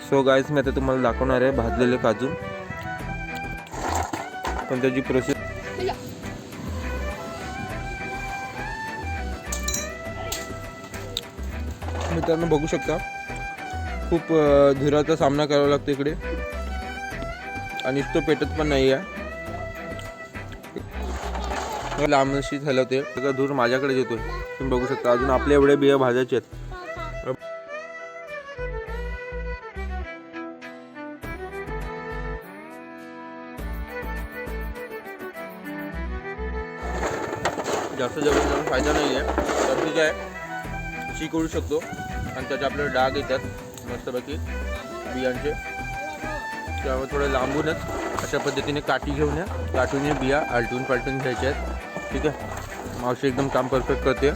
So guys मी आता तुम्हाला दाखवणार आहे भाजलेले काजू, पण त्याची प्रोसेस मित्रांनो बघू शकता. खूप धुराचा सामना करावा लागतो इकडे आणि तो पेटत पण नाही आहे. लांबशी हलवते त्याचा धूर माझ्याकडे येतोय, तुम्ही बघू शकता. अजून आपले एवढे बिया भाजायचे आहेत. जास्त जवळ जाऊन फायदा नाही आहे, तर ठीक आहे, चीक उडू शकतो आणि त्याचे आपल्याला डाग येतात मस्तपैकी बियांचे. त्यामुळे थोडं लांबूनच अशा पद्धतीने काठी घेऊन या, काठून बिया आलटून पालटून घ्यायच्या आहेत. ठीक आहे, मावशी एकदम काम परफेक्ट करते.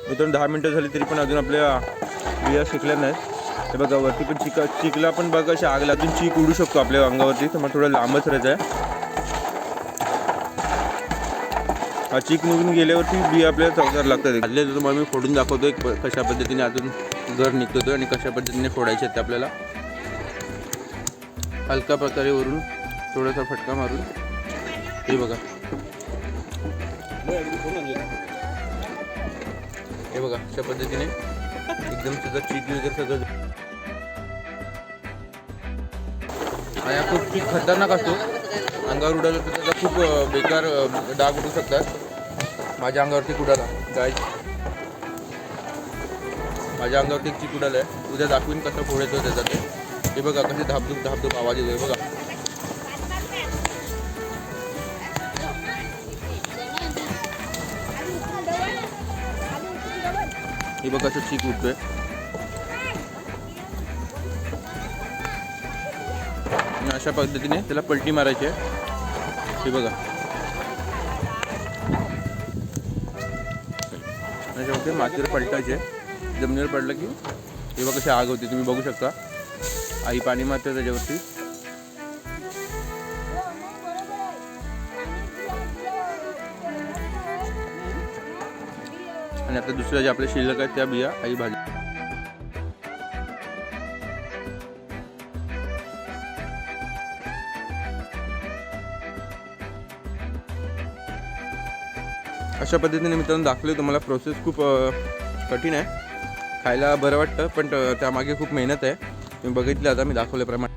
मित्रांनो 10 मिनटं झाली तरी पण अजून आपल्या बिया शिकल्या नाहीत. हे बघा वरती पण चिकला पण बघा अशा आग लागून चीक उडू शकतो आपल्या अंगावरती, तर मग थोडं लांबच राहायचं आहे. हा चीक निघून गेल्यावरती बिया आपल्याला चवदार लागतात. आले तर तुम्हाला मी फोडून दाखवतोय कशा पद्धतीने अजून घर निघतो आणि कशा पद्धतीने फोडायचे आहेत आपल्याला. हलका प्रकारे वरून थोडासा फटका मारून हे बघा, हे बघा अशा पद्धतीने एकदम त्याचा चीक वगैरे सगळं. आणि हा खूप चीक खतरनाक असतो, अंगावर उडाला तर त्याचा खूप बेकार डाग उडू शकतात. माझ्या अंगावरती उडाला गाईस, माझ्या अंगावरती एक चीक उडाला आहे. उद्या दाखवीन कसं फोडायचं त्याचा ते. हे बघा कसे धापधूप धापधूप आवाज येतोय बघा. हे बघा असं चीक उठतोय. अशा पद्धतीने त्याला पलटी मारायची आहे. हे बघा अशा मातीवर पलटायचे, जमिनीवर पडलं की हे बघा कशी आग होती, तुम्ही बघू शकता. आई पाणी मारते त्याच्यावरती. आणि आता दुसऱ्या ज्या आपल्या शिल्लक आहेत त्या बिया आई भाजी. अशा पद्धतीने मित्रांनो दाखवले तुम्हाला. प्रोसेस खूप कठीण आहे, खायला बरं वाटतं पण त्यामागे खूप मेहनत आहे. तुम्ही बघितलं आता मी दाखवल्याप्रमाणे.